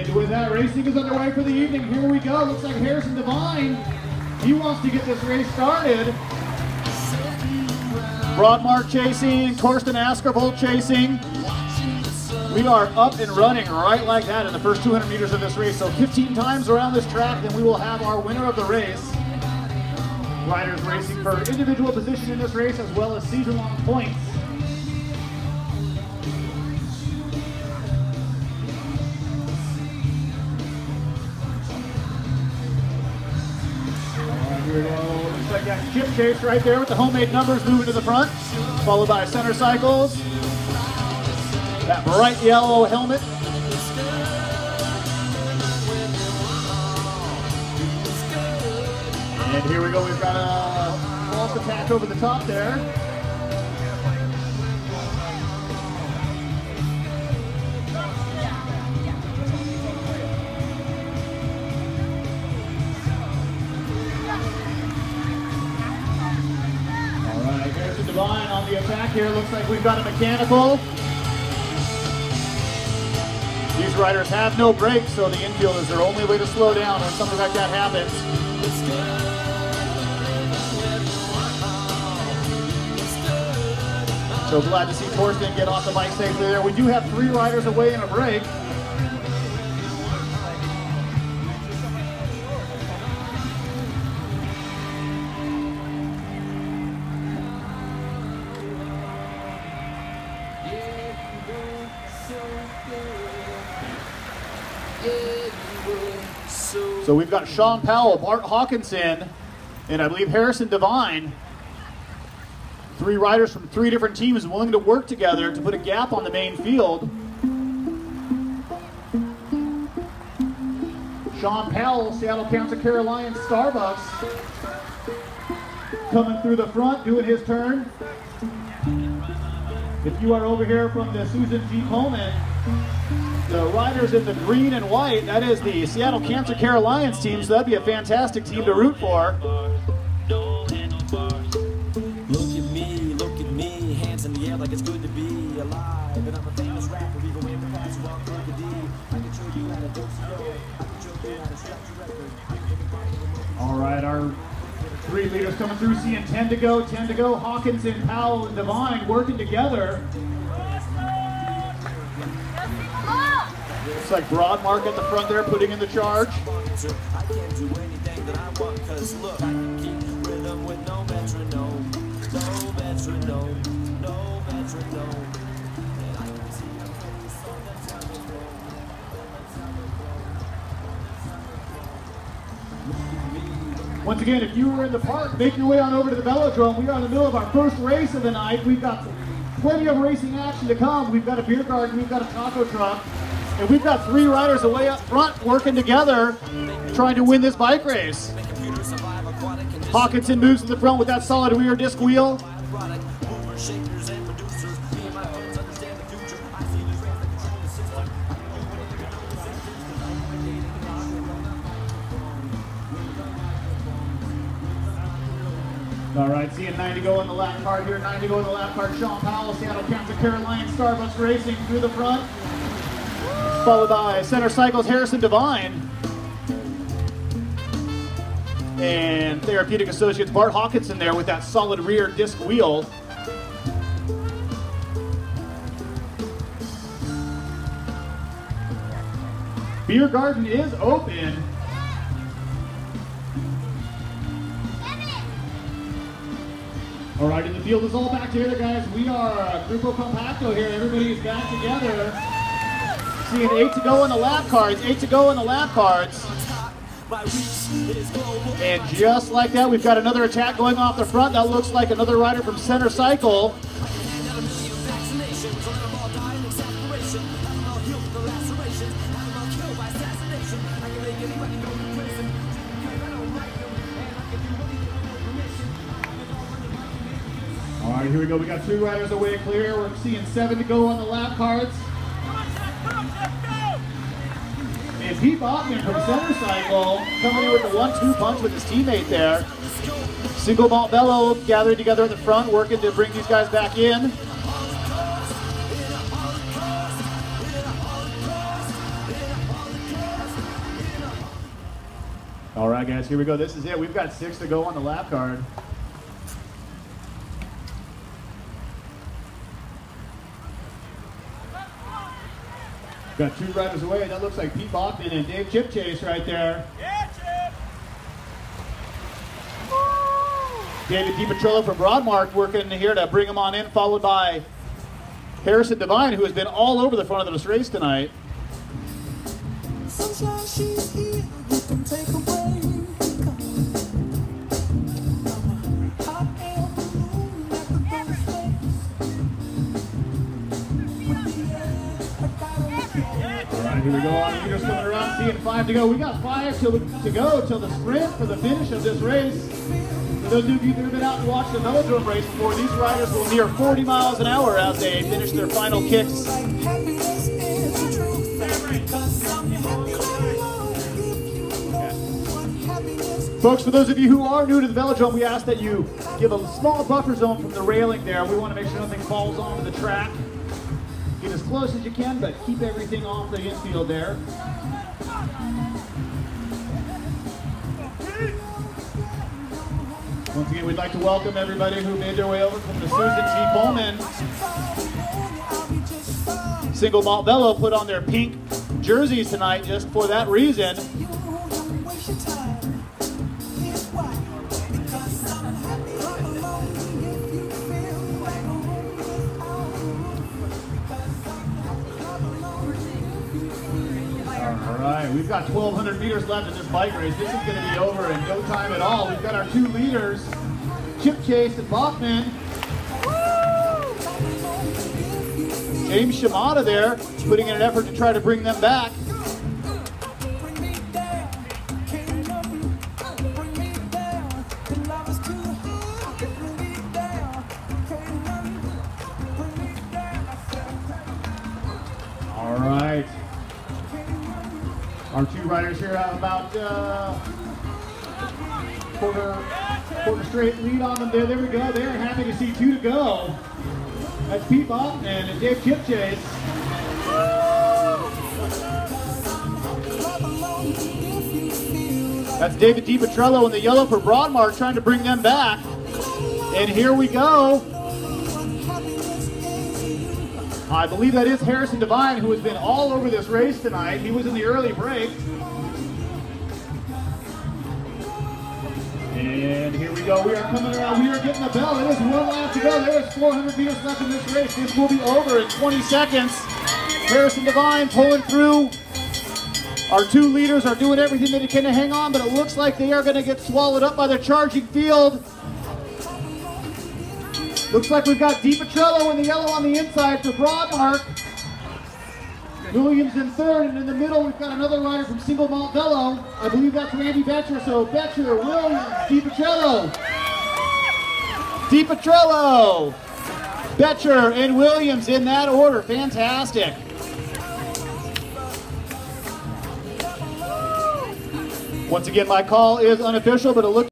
And with that, racing is underway for the evening. Here we go. Looks like Harrison Devine, he wants to get this race started. Broadmark chasing, Torsten Askervold chasing. We are up and running right like that in the first 200 meters of this race. So 15 times around this track, then we will have our winner of the race. Riders racing for individual position in this race as well as season-long points. Here we go. Looks like that chip chase right there with the homemade numbers moving to the front, followed by Center Cycles. That bright yellow helmet. And here we go. We've got a false attack over the top there. Devine on the attack here. Looks like we've got a mechanical. These riders have no brakes, so the infield is their only way to slow down when something like that happens. So glad to see Torsten get off the bike safely there. We do have 3 riders away in a break. So we've got Sean Powell, Bart Hawkinson, and I believe Harrison Devine. 3 riders from 3 different teams willing to work together to put a gap on the main field. Sean Powell, Seattle Council Carolina Starbucks, coming through the front, doing his turn. If you are over here from the Susan G. Pullman, the riders in the green and white, that is the Seattle Cancer Care Alliance team, so that'd be a fantastic team to root for. Look at me, hands in the air like it's good to be alive. And I'm a famous rapper, even when the past walk like a D. I can show you how to dose it up, I can show you how to stretch your record. All right, our 3 leaders coming through, seeing 10 to go, Hawkinson, Powell, and Devine working together. Looks like Broadmark at the front there, putting in the charge. I can't do anything that I want, cause look, I can keep rhythm with no metronome. No metronome, no metronome. And I can see your face on the telephone. Once again, if you were in the park, make your way on over to the Velodrome. We are in the middle of our first race of the night. We've got plenty of racing action to come. We've got a beer garden, we've got a taco truck. And we've got 3 riders away up front working together, trying to win this bike race. Hawkinson moves to the front with that solid rear disc wheel. All right, seeing 9 to go in the lap card here. 9 to go in the lap card. Sean Powell, Seattle Council Carolina Starbucks Racing through the front, followed by Center Cycles Harrison Devine and Therapeutic Associates Bart Hawkinson there with that solid rear disc wheel. Beer garden is open. All right, and the field is all back together, guys. We are Grupo Compacto here. Everybody is back together. Seeing 8 to go in the lap cards, 8 to go in the lap cards. And just like that, we've got another attack going off the front. That looks like another rider from Center Cycle. All right, here we go. We got 2 riders away clear. We're seeing 7 to go on the lap cards. And Pete Bachman from Center Cycle coming in with the 1-2 punch with his teammate there. Single malt Velo gathering together at the front, working to bring these guys back in. All right, guys, here we go. This is it. We've got 6 to go on the lap card. Got 2 riders away. That looks like Pete Bachman and Dave Chipchase right there. Yeah, Chip! David DiPetrillo from Broadmark working here to bring him on in, followed by Harrison Devine, who has been all over the front of this race tonight. Sunshine, she's here, you can take away. Hot air balloon like a ghost All right, here we go on the meters coming around, seeing 5 to go. We got 5 to go till the sprint for the finish of this race. For those of you that have been out and watched the Velodrome race before, these riders will near 40 miles an hour as they finish their final kicks. happiness is the truth. Folks, for those of you who are new to the Velodrome, we ask that you give a small buffer zone from the railing there. We want to make sure nothing falls onto the track. Get as close as you can, but keep everything off the infield there. Once again, we'd like to welcome everybody who made their way over from the Susan T. Bowman Single Malt Velo put on their pink jerseys tonight just for that reason. All right, we've got 1,200 meters left in this bike race. This is going to be over in no time at all. We've got our 2 leaders, Chipchase and Bachman. James Shimada there, putting in an effort to try to bring them back. All right. Our 2 riders here have about quarter straight lead on them there. There we go. They're happy to see 2 to go. That's Pete Bachman and Dave Chipchase. That's David DiPetrillo in the yellow for Broadmark trying to bring them back. And here we go. I believe that is Harrison Devine, who has been all over this race tonight. He was in the early break. And here we go. We are coming around. We are getting the bell. It is 1 lap to go. There is 400 meters left in this race. This will be over in 20 seconds. Harrison Devine pulling through. Our 2 leaders are doing everything they can to hang on, but it looks like they are going to get swallowed up by the charging field. Looks like we've got DiPetrillo in the yellow on the inside for Broadmark. Williams in 3rd, and in the middle we've got another rider from Single Malt Velo. I believe that's Randy Betcher, so Betcher, Williams, DiPetrillo. DiPetrillo, Betcher, and Williams in that order. Fantastic. Once again, my call is unofficial, but it looks